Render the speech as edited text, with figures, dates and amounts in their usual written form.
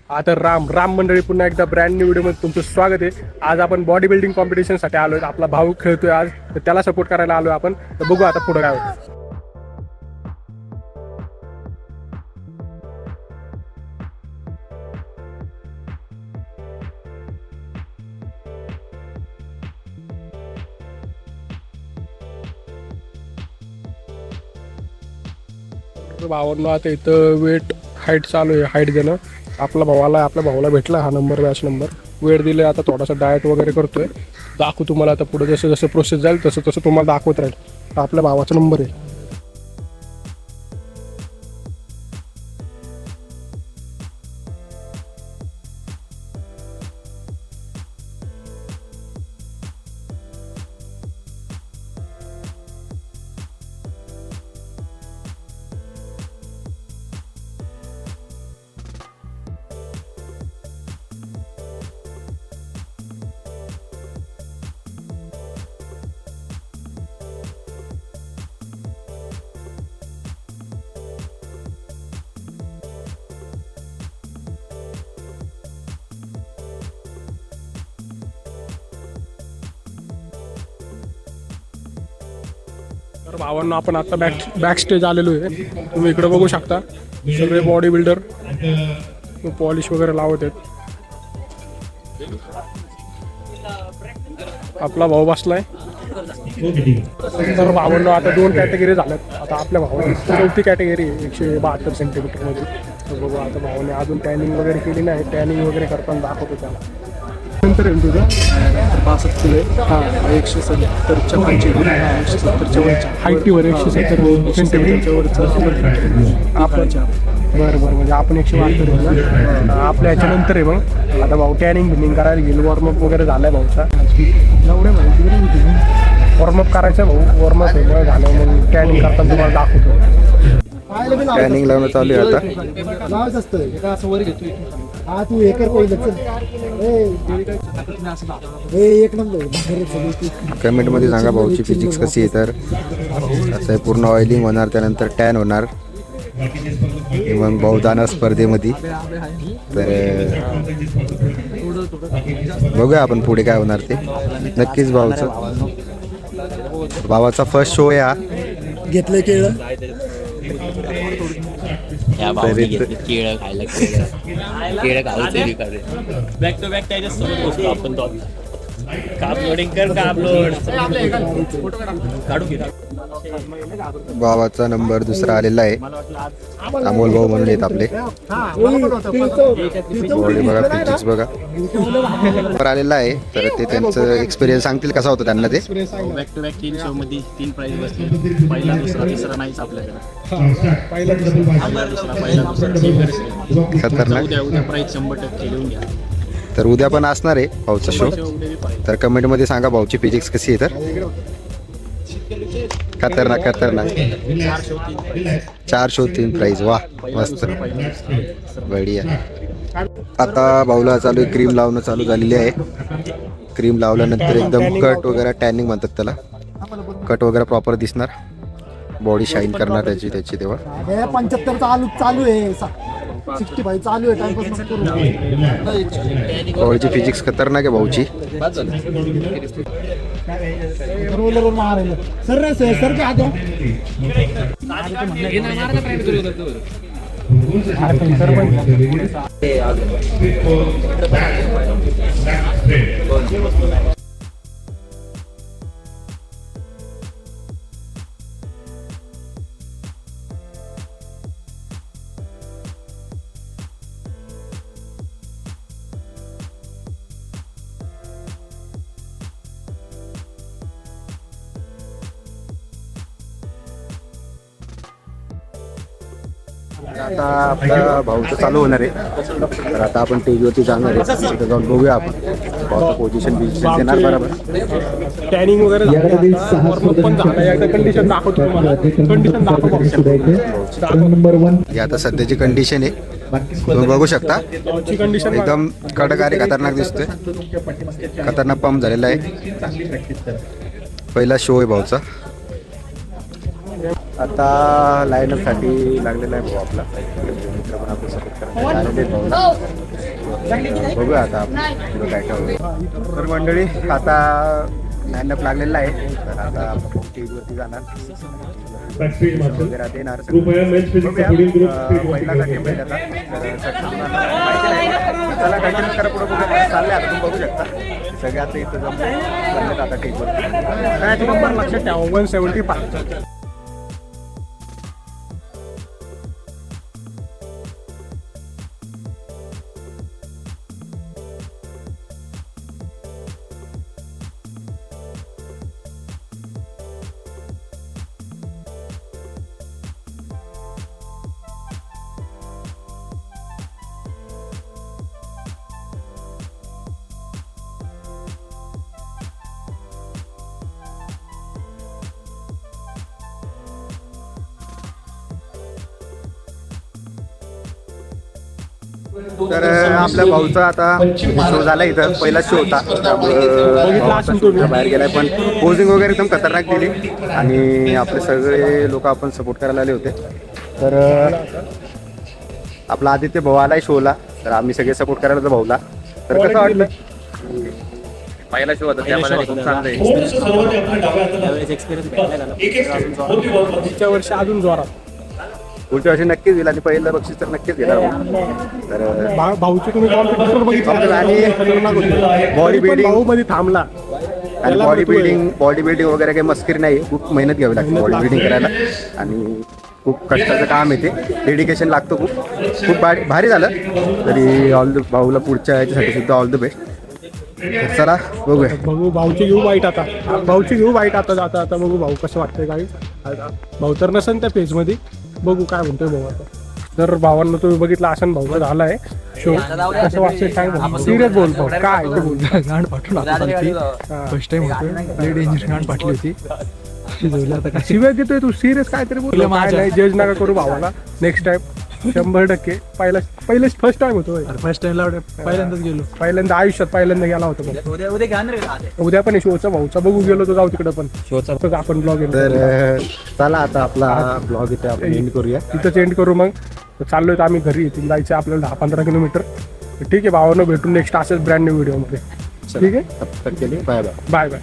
आता राम मंडळी पुन्हा एकदा ब्रँड न्यू व्हिडिओमध्ये तुमचं स्वागत आहे. आज आपण बॉडी बिल्डिंग कॉम्पिटिशनसाठी आलो आहे. आपला भाऊ खेळतोय आज, तर त्याला सपोर्ट करायला आलो आपण. तर बघू आता पुढे काय होतं. भावांना आता इथं वेट हाईट चालू आहे, हाईट देणं. आपल्या भावाला भेटला हा नंबर, बॅच नंबर. वेट दिले, आता थोडासा डाएट वगैरे करतोय. दाखवू तुम्हाला आता पुढे जसं जसं प्रोसेस जाईल तसं तसं तुम्हाला दाखवत राहील. आपल्या भावाचा नंबर आहे. तर भावांना आपण आता बॅक स्टेज आलेलो आहे. तुम्ही इकडे बघू शकता, सगळे बॉडी बिल्डर पॉलिश वगैरे लावत आहेत. आपला भाऊ बसलाय. तर भावांना आता 2 कॅटेगरी झाल्यात. आता आपल्या भावाची 4थी कॅटेगरी आहे 172 सेंटीमीटरमध्ये. तर बघू आता भावाने अजून टॅनिंग वगैरे केली नाही. टॅनिंग वगैरे करताना दाखवतो त्याला. नंतर येईल तुझं 65 किलो. हां 170च्या खालची 170च्या वरच्या हाईटीवर 170 सेंटीमीटरच्या वरचं आपल्याच्या. बरं म्हणजे आपण 172 आपल्या याच्यानंतर आहे. मग आता भाऊ टॅनिंग बिनिंग करायला गेलो. वॉर्मअप वगैरे झालाय भाऊचा. एवढ्या माहिती वॉर्मअप करायचं भाऊ. वॉर्मअप झालं मग टॅनिंग करताना तुम्हाला दाखवतो. टॅनिंग लावणं चालू आहे आता. लावायचं असतं असं वर घेतो. हा तू एकर पहिलं एक नंबर. कमेंट मध्ये सांगा भाऊची फिजिक्स कशी आहे. तर असं आहे, पूर्ण ऑइलिंग होणार, त्यानंतर टॅन होणार. मग भाऊ जाणार स्पर्धेमध्ये. तर बघूया आपण पुढे काय होणार ते. नक्कीच भावाचा फर्स्ट शो आहे हा. घेतलं केळं केळं खायला केळं खायचं बॅक टू बॅक त्याच्यासोबत बसतो आपण. तो काप लोडिंग कर, काप लोड काढू घे. भावाचा नंबर दुसरा आलेला आहे. अमोल भाऊ म्हणून येत आपले. बॉडी बघा, फिजिक्स बघा नंबर आलेला आहे. तर ते त्यांचं एक्सपिरियन्स सांगतील कसा होता त्यांना ते. बॅक टू बॅक 3 शो मध्ये 3 प्राइज बसले. पहिला दुसरा तिसरा नाहीच आपल्याकडे. खतरनाक. उद्या प्राइज 100% घेऊन घ्या. तर उद्या पण असणार आहे भाऊचा शो. तर कमेंट मध्ये सांगा भाऊची फिजिक्स कशी आहे. तर खतरनाक 4 शो 3 प्राइज. वा मस्त, बढिया. आता भाऊला चालू आहे, क्रीम लावणं चालू झालेली आहे. क्रीम लावल्यानंतर एकदम कट वगैरे, टॅनिंग म्हणतात त्याला. कट वगैरे प्रॉपर दिसणार, बॉडी शाईन करणार त्याची तेव्हा. 75 चालू आहे. 65 चालू आहे. भाऊची फिजिक्स खतरनाक आहे भाऊची. रोलर मारायला सर काय आता आता आपला भाऊचं चालू होणार आहे. तर आता आपण स्टेजवरती जाणार आहे. तिथे जाऊन बघूया आपण भाऊचं पोझिशन देणार बरोबर. टॅनिंग वगैरे पण झालं. कंडिशन दाखवतो तुम्हाला. कंडिशन दाखवतो. ही आता सध्याची कंडिशन आहे, तुम्ही बघू शकता. कंडिशन एकदम कडक आणि खतरनाक दिसतोय. खतरनाक पंप झालेला आहे. पहिला शो आहे भाऊचा. आता लाईनअपसाठी लागलेला आहे भाऊ आपला. मित्र पण आपलं सपोर्ट करायला बघूया आता पुढं काय काय होईल. तर मंडळी आता लाईनअप लागलेला आहे. तर आता स्टेजवरती जाणार वगैरे आता येणार पहिला कंटेम्प आहे आता. चला कंटिन्यू करा पुढे बघूया चालले आता तुम्ही बघू शकता सगळे आता इथं जमले आता टेजवर. काय नंबर लक्षात ठेवा 175. तर आपल्या भाऊचा आता शो झाला इथं पहिला शो होता त्यामुळं बाहेर गेलाय पण पोझिंग वगैरे एकदम खतरनाक दिली आणि आपले सगळे लोक आपण सपोर्ट करायला आले होते. तर आपला आदित्य भाऊ आलाय शोला तर आम्ही सगळे सपोर्ट करायला होतो भाऊला. तर कसं वाटलं पहिला शो होता त्यामध्ये खूप चांगलं आहे. एक्सपिरियन्स भेटला पुढच्या वर्षी अजून जोरात. पुढच्या वर्षी नक्कीच दिला आणि पहिलं बक्षीस तर नक्कीच दिला. तर भाऊचे तुम्ही कॉम्पिटिशन बघितलं आणि बॉडी बिल्डिंग भाऊ मध्ये थांबला आणि बॉडी बिल्डिंग वगैरे काही मस्करी नाही. खूप मेहनत घ्यावी लागते बॉडी बिल्डिंग करायला आणि खूप कष्टाचं काम आहे ते. डेडिकेशन लागतं खूप भारी झालं. तरी भाऊला पुढच्या याच्यासाठी सुद्धा ऑल द बेस्ट. चला बघूया बघू भाऊची घेऊ वाईट आता. भाऊची घेऊ वाईट आता जाता आता बघू भाऊ कसं वाटतंय काही. भाऊ तर नसेल त्या पेजमध्ये बघू काय म्हणतोय भाऊ आता. तर भावांना तुम्ही बघितलं आसन भाऊला झालाय शो कसं वाटतंय सांग. सिरियस बोल भाऊ काय ते बोल. गांड पाठवून फर्स्ट टाइम होतोय लेडी इंजिन गांड पाठली होती. शिवाय देतोय तू सिरियस काहीतरी बोल. नाही जज नका करू भावाला. नेक्स्ट टाइम 100% पहिलेच फर्स्ट टाइम होतो. फर्स्ट टाइमला पहिल्यांदाच गेलो. पहिल्यांदा आयुष्यात पहिल्यांदा गेला होता पण. उद्या पण शोचा भाऊचा बघू गेलो तो जाऊ तिकडे पण शोचा आपण ब्लॉग तर चला आता आपला ब्लॉग इथे आपण एंड करूया. तिथंच एंड करू. मग चाललोय तर आम्ही घरी इथून जायचं आपल्याला 10-15 किलोमीटर. ठीक आहे भावानं भेटून नेक्स्ट असेच ब्रँड न्यू व्हिडिओमध्ये. ठीक आहे बाय बाय. Bye bye.